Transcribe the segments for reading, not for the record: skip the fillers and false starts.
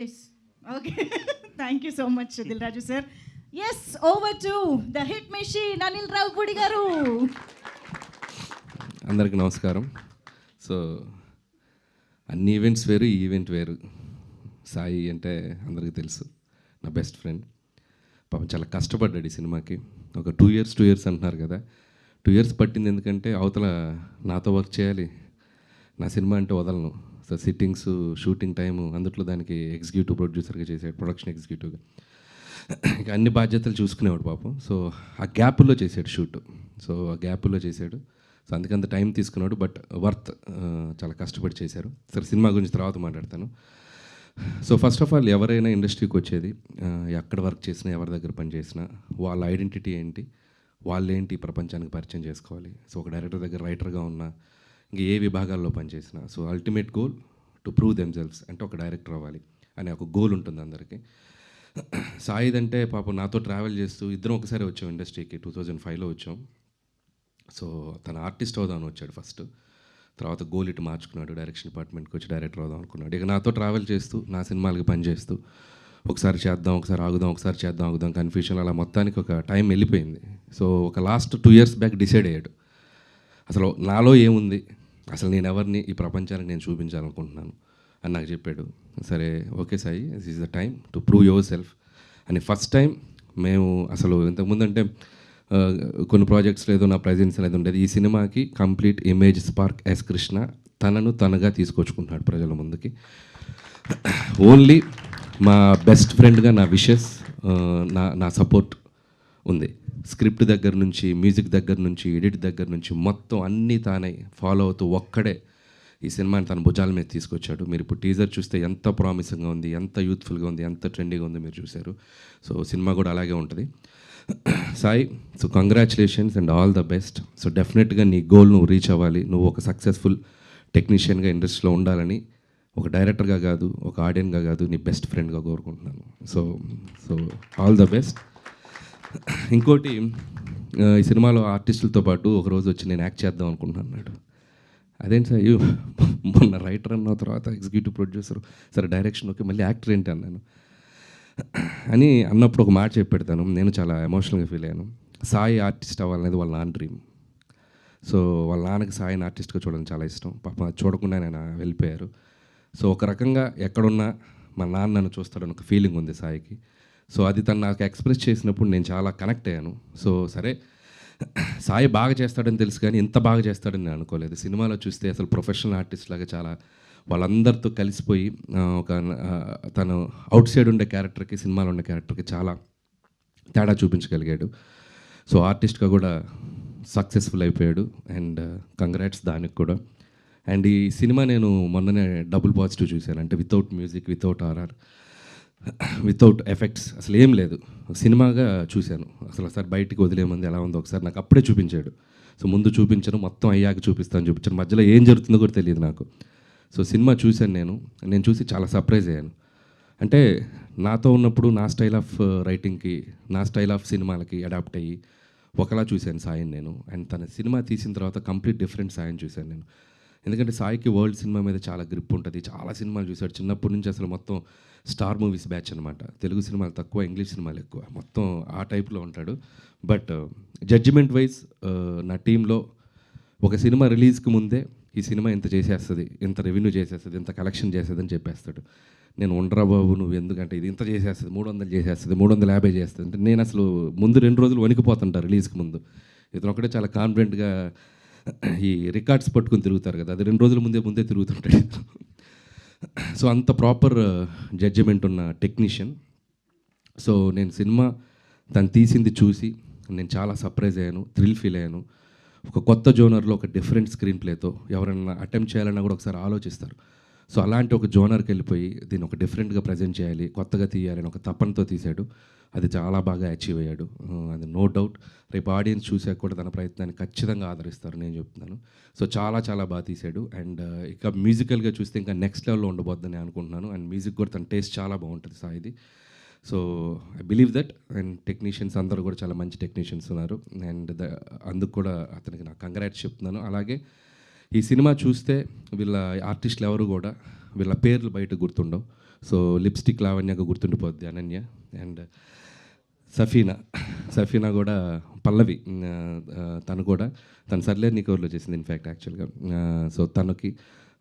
Yes. Okay. Thank you so much, Dilraju sir. Yes, over to the hit machine, Anil Ravpudi garu. అందరికీ నమస్కారం. So అన్ని events వేరు, ఈ event వేరు. సాయి అంటే అందరికీ తెలుసు, నా బెస్ట్ ఫ్రెండ్. పాపం చాలా కష్టపడ్డాడు ఈ సినిమాకి. ఒక 2 ఇయర్స్ అంటున్నారు కదా, 2 ఇయర్స్ పట్టింది. ఎందుకంటే అవతల నాతో వర్క్ చేయాలి, నా సినిమా అంటే వదలను. సో సిట్టింగ్స్, షూటింగ్ టైము, అందుట్లో దానికి ఎగ్జిక్యూటివ్ ప్రొడ్యూసర్గా చేశాడు, ప్రొడక్షన్ ఎగ్జిక్యూటివ్గా. ఇంకా అన్ని బాధ్యతలు చూసుకునేవాడు పాపం. సో ఆ గ్యాప్లో చేశాడు షూట్. సో ఆ గ్యాప్లో చేశాడు. సో అందుకంత టైం తీసుకున్నాడు, బట్ వర్త్. చాలా కష్టపడి చేశారు. సరే, సినిమా గురించి తర్వాత మాట్లాడతాను. సో ఫస్ట్ ఆఫ్ ఆల్, ఎవరైనా ఇండస్ట్రీకి వచ్చేది, ఎక్కడ వర్క్ చేసినా, ఎవరి దగ్గర పని చేసినా, వాళ్ళ ఐడెంటిటీ ఏంటి, వాళ్ళేంటి ప్రపంచానికి పరిచయం చేసుకోవాలి. సో ఒక డైరెక్టర్ దగ్గర రైటర్గా ఉన్నా, ఇంకా ఏ విభాగాల్లో పనిచేసినా, so ultimate goal to prove themselves, అంటే ఒక డైరెక్టర్ అవ్వాలి అనే ఒక గోల్ ఉంటుంది అందరికీ. సాయిదంటే పాపం నాతో ట్రావెల్ చేస్తూ ఇద్దరం ఒకసారి వచ్చాం ఇండస్ట్రీకి. 2005లో వచ్చాం. సో తన ఆర్టిస్ట్ అవుదామని వచ్చాడు ఫస్ట్. తర్వాత గోల్ ఇటు మార్చుకున్నాడు, డైరెక్షన్ డిపార్ట్మెంట్కి వచ్చి డైరెక్టర్ అవుదాం అనుకున్నాడు. ఇక నాతో ట్రావెల్ చేస్తూ, నా సినిమాలకి పనిచేస్తూ, ఒకసారి చేద్దాం, ఒకసారి ఆగుదాం, ఒకసారి చేద్దాం, ఆగుదాం, కన్ఫ్యూషన్, అలా మొత్తానికి ఒక టైం వెళ్ళిపోయింది. సో ఒక లాస్ట్ 2 ఇయర్స్ బ్యాక్ డిసైడ్ అయ్యాడు, అసలు నాలో ఏముంది, అసలు నేను ఎవరిని ఈ ప్రపంచానికి నేను చూపించాలనుకుంటున్నాను అని నాకు చెప్పాడు. సరే, okay Sai, this is the time to prove your self అని. ఫస్ట్ టైం మేము అసలు ఇంతకుముందు అంటే కొన్ని ప్రాజెక్ట్స్లో ఏదో నా ప్రజెన్స్ అనేది ఉండేది. ఈ సినిమాకి complete image spark S Krishna తనను తనగా తీసుకొచ్చుకుంటున్నాడు ప్రజల ముందుకి. ఓన్లీ మా బెస్ట్ ఫ్రెండ్గా నా విషెస్, నా సపోర్ట్ ఉంది. స్క్రిప్ట్ దగ్గర నుంచి, మ్యూజిక్ దగ్గర నుంచి, ఎడిట్ దగ్గర నుంచి మొత్తం అన్నీ తానే ఫాలో అవుతూ ఒక్కడే ఈ సినిమాని తన భుజాల మీద తీసుకొచ్చాడు. మీరు ఇప్పుడు టీజర్ చూస్తే ఎంత ప్రామిసింగ్గా ఉంది, ఎంత యూత్ఫుల్గా ఉంది, ఎంత ట్రెండీగా ఉంది మీరు చూశారు. సో సినిమా కూడా అలాగే ఉంటుంది. Sai, so congratulations and all the best. So డెఫినెట్గా నీ గోల్ నువ్వు రీచ్ అవ్వాలి. నువ్వు ఒక సక్సెస్ఫుల్ టెక్నీషియన్గా ఇండస్ట్రీలో ఉండాలని, ఒక డైరెక్టర్గా కాదు, ఒక ఆడియన్గా కాదు, నీ బెస్ట్ ఫ్రెండ్గా కోరుకుంటున్నాను. So so all the best. ఇంకోటి, ఈ సినిమాలో ఆర్టిస్టులతో పాటు ఒకరోజు వచ్చి నేను యాక్ట్ చేద్దాం అనుకుంటున్నాను అన్నాడు. అదేంటి సార్, మొన్న రైటర్ అన్న తర్వాత ఎగ్జిక్యూటివ్ ప్రొడ్యూసర్, సరే డైరెక్షన్ ఓకే, మళ్ళీ యాక్టర్ ఏంటి అన్నాను. అని అన్నప్పుడు ఒక మాట చెప్పి పెడతాను. నేను చాలా ఎమోషనల్గా ఫీల్ అయ్యాను. సాయి ఆర్టిస్ట్ అవ్వాలనేది వాళ్ళ నాన్న డ్రీమ్. సో వాళ్ళ నాన్నకి సాయిని ఆర్టిస్ట్గా చూడడం చాలా ఇష్టం. పాప చూడకుండా నేను వెళ్ళిపోయారు. సో ఒక రకంగా ఎక్కడున్నా మా నాన్న నన్ను చూస్తాడని ఒక ఫీలింగ్ ఉంది సాయికి. సో అది తను నాకు ఎక్స్ప్రెస్ చేసినప్పుడు నేను చాలా కనెక్ట్ అయ్యాను. సో సరే, సాయి బాగా చేస్తాడని తెలుసు, కానీ ఇంత బాగా చేస్తాడని నేను అనుకోలేదు. సినిమాలో చూస్తే అసలు ప్రొఫెషనల్ ఆర్టిస్ట్ లాగా చాలా వాళ్ళందరితో కలిసిపోయి ఒక తను అవుట్ సైడ్ ఉండే క్యారెక్టర్కి, సినిమాలో ఉండే క్యారెక్టర్కి చాలా తేడా చూపించగలిగాడు. సో ఆర్టిస్ట్గా కూడా సక్సెస్ఫుల్ అయిపోయాడు. అండ్ కంగ్రాట్స్ దానికి కూడా. అండ్ ఈ సినిమా నేను మొన్ననే డబుల్ పాజిటివ్ చూశాను. అంటే without music, without RR, without effects, అసలు ఏం లేదు, సినిమాగా చూశాను. అసలు ఒకసారి బయటికి వదిలేమంది ఎలా ఉందో ఒకసారి నాకు అప్పుడే చూపించాడు. సో ముందు చూపించను, మొత్తం అయ్యాక చూపిస్తాను చూపించాను, మధ్యలో ఏం జరుగుతుందో కూడా తెలియదు నాకు. సో సినిమా చూశాను నేను చూసి చాలా సర్ప్రైజ్ అయ్యాను. అంటే నాతో ఉన్నప్పుడు నా స్టైల్ ఆఫ్ రైటింగ్కి, నా స్టైల్ ఆఫ్ సినిమాలకి అడాప్ట్ అయ్యి ఒకలా చూశాను సాయిని నేను. అండ్ తన సినిమా తీసిన తర్వాత కంప్లీట్ డిఫరెంట్ సాయిని చూశాను నేను. ఎందుకంటే సాయికి వరల్డ్ సినిమా మీద చాలా గ్రిప్ ఉంటుంది. చాలా సినిమాలు చూశాడు చిన్నప్పటి నుంచి. అసలు మొత్తం స్టార్ మూవీస్ బ్యాచ్ అనమాట. తెలుగు సినిమాలు తక్కువ, ఇంగ్లీష్ సినిమాలు ఎక్కువ, మొత్తం ఆ టైప్లో ఉంటాడు. బట్ జడ్జిమెంట్ వైజ్ నా టీంలో ఒక సినిమా రిలీజ్కి ముందే ఈ సినిమా ఇంత చేసేస్తుంది, ఇంత రెవెన్యూ చేసేస్తుంది, ఇంత కలెక్షన్ చేస్తుంది అని చెప్పేస్తాడు. నేను ఉండరా బాబు, నువ్వు ఎందుకంటే ఇది ఇంత చేసేస్తుంది, 300 చేసేస్తుంది, 350 చేస్తుంది అంటే నేను అసలు ముందు 2 రోజులు వణికిపోతుంటా రిలీజ్కి ముందు. ఇతను ఒకటే చాలా కాన్ఫిడెంట్గా ఈ రికార్డ్స్ పట్టుకుని తిరుగుతారు కదా, అది 2 రోజుల ముందే తిరుగుతుంటాడు. సో అంత ప్రాపర్ జడ్జిమెంట్ ఉన్న టెక్నీషియన్. సో నేను సినిమా తను తీసింది చూసి నేను చాలా సర్ప్రైజ్ అయ్యాను, థ్రిల్ ఫీల్ అయ్యాను. ఒక కొత్త జోనర్లో ఒక డిఫరెంట్ స్క్రీన్ ప్లేతో ఎవరైనా అటెంప్ట్ చేయాలన్నా కూడా ఒకసారి ఆలోచిస్తారు. సో అలాంటి ఒక జోనర్కి వెళ్ళిపోయి దీన్ని ఒక డిఫరెంట్గా ప్రజెంట్ చేయాలి, కొత్తగా తీయాలని ఒక తపనతో తీశాడు. అది చాలా బాగా అచీవ్ అయ్యాడు, అది నో డౌట్. రేపు ఆడియన్స్ చూసాక కూడా తన ప్రయత్నాన్ని ఖచ్చితంగా ఆదరిస్తారు, నేను చెప్తున్నాను. సో చాలా చాలా బాగా తీశాడు. అండ్ ఇక మ్యూజికల్గా చూస్తే ఇంకా నెక్స్ట్ లెవెల్లో ఉండబోద్దని అనుకుంటున్నాను. అండ్ మ్యూజిక్ కూడా తన టేస్ట్ చాలా బాగుంటుంది సాయిది. So I believe that. And technicians అందరూ కూడా చాలా మంచి టెక్నీషియన్స్ ఉన్నారు. అండ్ అందుకు కూడా అతనికి నాకు కంగ్రాట్స్ చెప్తున్నాను. అలాగే ఈ సినిమా చూస్తే వీళ్ళ ఆర్టిస్టులు ఎవరు కూడా వీళ్ళ పేర్లు బయట గుర్తుండవు. సో లిప్స్టిక్ లావణ్యగా గుర్తుండిపోద్ది అనన్య. అండ్ సఫీనా కూడా పల్లవి, తను కూడా తను సర్లే నీకు ఎవరిలో చేసింది ఇన్ఫ్యాక్ట్ యాక్చువల్గా. సో తనకి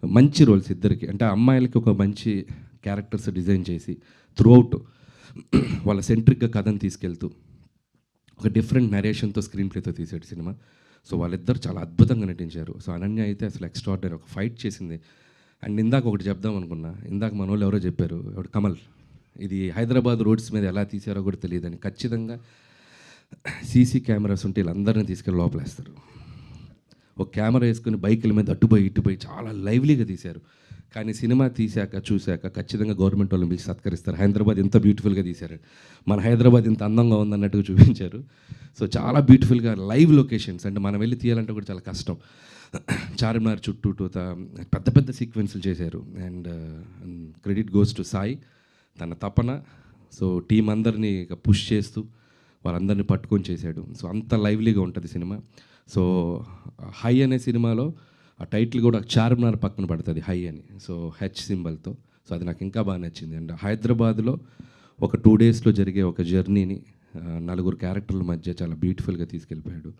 మంచి రోల్స్ ఇద్దరికి, అంటే అమ్మాయిలకి ఒక మంచి క్యారెక్టర్స్ డిజైన్ చేసి త్రూఅవుట్ వాళ్ళ సెంట్రిక్గా కథను తీసుకెళ్తూ ఒక డిఫరెంట్ నరేషన్తో స్క్రీన్ ప్లేతో తీసాడు సినిమా. సో వాళ్ళిద్దరు చాలా అద్భుతంగా నటించారు. సో అనన్య అయితే అసలు ఎక్స్ట్రాడినరీ ఒక ఫైట్ చేసింది. అండ్ ఇందాక ఒకటి చెప్దాం అనుకున్నా, ఇందాక మన వాళ్ళు ఎవరో చెప్పారు, ఎవడు కమల్, ఇది హైదరాబాద్ రోడ్స్ మీద ఎలా తీసారో కూడా తెలియదని. ఖచ్చితంగా సీసీ కెమెరాస్ ఉంటే వీళ్ళందరినీ తీసుకెళ్ళి లోపలేస్తారు. ఒక కెమెరా వేసుకుని బైకుల మీద అటుపోయి ఇటుపోయి చాలా లైవ్లీగా తీశారు. కానీ సినిమా చూశాక ఖచ్చితంగా గవర్నమెంట్ వాళ్ళని పిలిచి సత్కరిస్తారు. హైదరాబాద్ ఎంత బ్యూటిఫుల్గా తీశారు, మన హైదరాబాద్ ఇంత అందంగా ఉందన్నట్టుగా చూపించారు. సో చాలా బ్యూటిఫుల్గా లైవ్ లొకేషన్స్, అంటే మనం వెళ్ళి తీయాలంటే కూడా చాలా కష్టం. చార్మినార్ చుట్టూత పెద్ద పెద్ద సీక్వెన్సులు చేశారు. And credit goes to Sai, తన తపన. సో టీం అందరినీ ఇక పుష్ చేస్తూ వాళ్ళందరినీ పట్టుకొని చేశాడు. సో అంత లైవ్లీగా ఉంటుంది సినిమా. సో హై అనే సినిమాలో ఆ టైటిల్ కూడా చార్మినార్ పక్కన పడుతుంది హై అని, సో హెచ్ సింబల్తో. సో అది నాకు ఇంకా బాగా నచ్చింది. అండ్ హైదరాబాద్లో ఒక 2 డేస్లో జరిగే ఒక జర్నీని 4 క్యారెక్టర్ల మధ్య చాలా బ్యూటిఫుల్గా తీసుకెళ్ళిపోయాడు.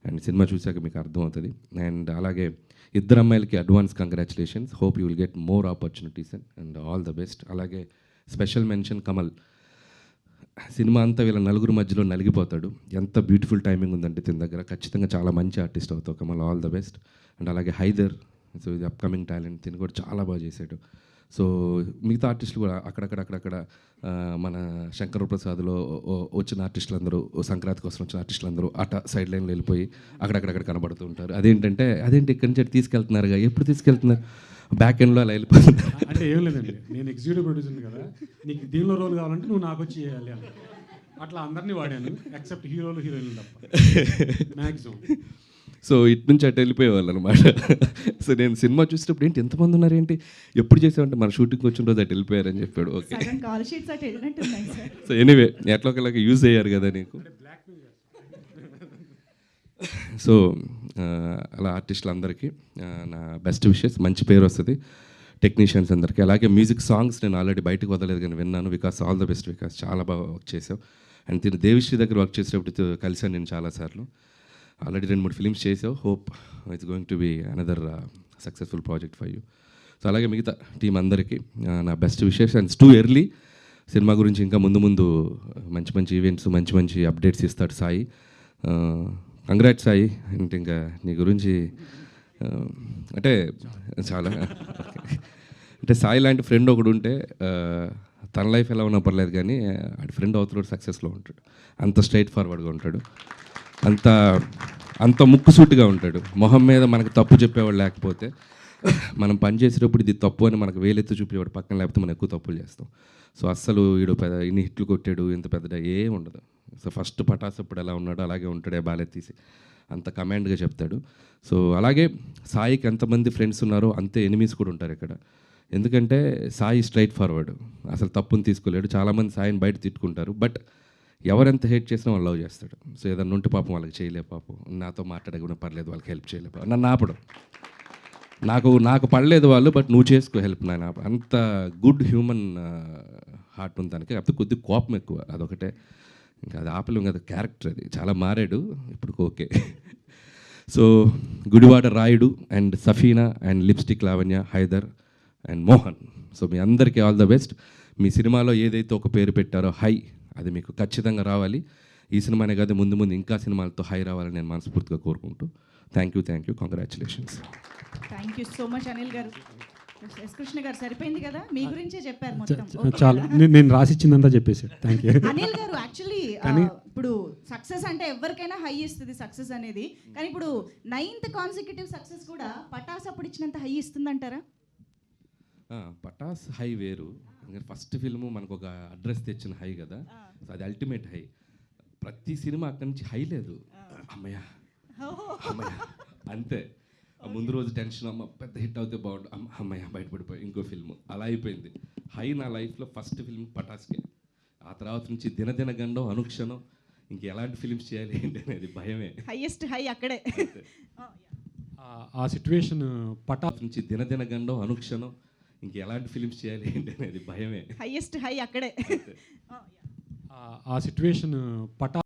అండ్ సినిమా చూశాక మీకు అర్థమవుతుంది. అండ్ అలాగే ఇద్దరు అమ్మాయిలకి advance congratulations, hope you will get more opportunities and all the best. అలాగే స్పెషల్ మెన్షన్ కమల్, సినిమా అంతా వీళ్ళ 4 మధ్యలో నలిగిపోతాడు. ఎంత బ్యూటిఫుల్ టైమింగ్ ఉందంటే తిన దగ్గర, ఖచ్చితంగా చాలా మంచి ఆర్టిస్ట్ అవుతావు Kamal, all the best. And అలాగే హైదర్, సో ఇది అప్కమింగ్ టాలెంట్, తిని కూడా చాలా బాగా చేశాడు. సో మిగతా ఆర్టిస్టులు కూడా అక్కడక్కడ మన శంకర్ ప్రసాద్లో వచ్చిన ఆర్టిస్టులు అందరూ, సంక్రాంతి కోసం వచ్చిన ఆర్టిస్టులు అందరూ అట సైడ్ లైన్లో వెళ్ళిపోయి అక్కడక్కడ కనబడుతూ ఉంటారు. అదేంటి ఇక్కడి నుంచి తీసుకెళ్తున్నారుగా, ఎప్పుడు తీసుకెళ్తున్నారు, బ్యాక్ ఎండ్లో అలా వెళ్ళిపోతుంది. అంటే ఏం లేదండి, నేను ఎగ్జిక్యూటివ్ ప్రొడ్యూసర్ కదా, నీకు దీనిలో రోల్ కావాలంటే నువ్వు నాకు వచ్చి చేయాలి అని అట్లా అందరినీ వాడాను, ఎక్సెప్ట్ హీరోలు హీరోయిన్లు తప్ప మ్యాక్సిమం. సో ఇటు నుంచి అటు వెళ్ళిపోయేవాళ్ళు అనమాట. సో నేను సినిమా చూసేటప్పుడు ఏంటి ఎంతమంది ఉన్నారేంటి, ఎప్పుడు చేసామంటే మన షూటింగ్ వచ్చిన రోజు అటు వెళ్ళిపోయారని చెప్పాడు. ఓకే, సో ఎనీవే ఎట్లా ఒకలాగా యూజ్ అయ్యారు కదా నీకు. సో అలా ఆర్టిస్టులందరికీ నా బెస్ట్ విషెస్, మంచి పేరు వస్తుంది టెక్నీషియన్స్ అందరికీ. అలాగే మ్యూజిక్ సాంగ్స్ నేను ఆల్రెడీ బయటకు వదలలేదు కానీ విన్నాను. Vikas all the best Vikas, చాలా బాగా వర్క్ చేసావు. అండ్ తిను దేవిశ్రీ దగ్గర వర్క్ చేసేటప్పుడు కలిసాను నేను చాలాసార్లు. ఆల్రెడీ 2-3 ఫిలిమ్స్ చేసావు. Hope it's going to be another successful project for you. So అలాగే మిగతా టీం అందరికీ నా best wishes. And too early, cinema గురించి ఇంకా ముందు మంచి మంచి ఈవెంట్స్, మంచి అప్డేట్స్ ఇస్తాడు సాయి. కంగ్రాట్స్ సాయి. అంటే ఇంకా నీ గురించి అంటే చాలా అంటే సాయి లాంటి ఫ్రెండ్ ఒకడు ఉంటే తన లైఫ్ ఎలా ఉన్నా పర్లేదు, కానీ ఆడి ఫ్రెండ్ అవతల సక్సెస్లో ఉంటాడు. అంత స్ట్రైట్ ఫార్వర్డ్గా ఉంటాడు, అంత ముక్కుసూటిగా ఉంటాడు. మొహం మీద మనకు తప్పు చెప్పేవాడు లేకపోతే, మనం పని చేసేటప్పుడు ఇది తప్పు అని మనకు వేలెత్తి చూపేవాడు పక్కన, లేకపోతే మనం ఎక్కువ తప్పులు చేస్తాం. సో అస్సలు వీడు ఇన్ని హిట్లు కొట్టాడు, ఇంత పెద్ద ఏం ఉండదు. సో ఫస్ట్ పటాస్ అప్పుడు ఎలా ఉన్నాడో అలాగే ఉంటాడే, బాలెత్తీసి అంత కమాండ్గా చెప్తాడు. సో అలాగే సాయికి ఎంతమంది ఫ్రెండ్స్ ఉన్నారో అంతే ఎనిమీస్ కూడా ఉంటారు ఇక్కడ. ఎందుకంటే సాయి స్ట్రైట్ ఫార్వర్డ్, అసలు తప్పుని తీసుకోలేడు. చాలామంది సాయిని బయట తిట్టుకుంటారు, బట్ ఎవరెంత హేట్ చేసినా వాళ్ళు లవ్ చేస్తాడు. సో ఏదన్నా ఉంటే పాపం వాళ్ళకి చేయలే, పాపం నాతో మాట్లాడకుండా పర్లేదు, వాళ్ళకి హెల్ప్ చేయలే, నన్ను ఆపడం, నాకు పడలేదు వాళ్ళు, బట్ నువ్వు చేసుకో హెల్ప్, నాయన. అంత గుడ్ హ్యూమన్ హార్ట్ ఉంది దానికి. కాకపోతే కొద్దిగా కోపం ఎక్కువ, అదొకటే. ఇంకా అది ఆపలేం కదా, క్యారెక్టర్ అది. చాలా మారాడు ఇప్పుడు, okay. So Gudivada Rayudu and Safina and lipstick Lavanya, Haidar and Mohan, so మీ అందరికీ ఆల్ ద బెస్ట్. మీ సినిమాలో ఏదైతే ఒక పేరు పెట్టారో హై, అది మీకు ఖచ్చితంగా రావాలి. ఈ సినిమానే కాదు, ముందు ఇంకా సినిమాలతో హై రావాలని నేను మనస్ఫూర్తిగా కోరుకుంటూ thank you, congratulations. Thank you so much Anil గారు. ఎస్ కృష్ణ గారు సరిపోయింది కదా, మీ గురించే చెప్పారు మొత్తం. చాలా నేను రాసిచ్చిందంతా చెప్పేసాడు. థ్యాంక్ యూ అనిల్ గారు. యాక్చువల్లీ ఇప్పుడు సక్సెస్ అంటే ఎవరికైనా హై ఇస్తుంది సక్సెస్ అనేది, కానీ ఇప్పుడు 9th కాన్సిక్యూటివ్ సక్సెస్ కూడా పటాస్ అప్పుడు ఇచ్చినంత హై ఇస్తుందంటారా? పటాస్ హై వేరు, ఫస్ట్ ఫిల్ము మనకు ఒక అడ్రస్ తెచ్చిన హై కదా, సో అది అల్టిమేట్ హై. ప్రతి సినిమా అక్కడి నుంచి హై లేదు, అమ్మయ్య అంతే. ముందు రోజు టెన్షన్, అమ్మ పెద్ద హిట్ అవుతే బాగుండు, అమ్మయ్య బయటపడిపోయి ఇంకో ఫిల్మ్, అలా అయిపోయింది. హై నా లైఫ్లో ఫస్ట్ ఫిల్మ్ పటాస్కే. ఆ తర్వాత నుంచి దినదిన గండం, అనుక్షణం, ఇంక ఎలాంటి ఫిల్మ్స్ చేయాలి ఏంటి అనేది భయమే. హైయెస్ట్ హై అక్కడే. ఆ సిచ్యువేషన్ పటా నుంచి దినదిన గండం, అనుక్షణం, ఇంక ఎలాంటి ఫిలిమ్స్ చేయాలి ఏంటి అనేది భయమే. హైయెస్ట్ హై అక్కడే. ఆ సిచ్యువేషన్ పటా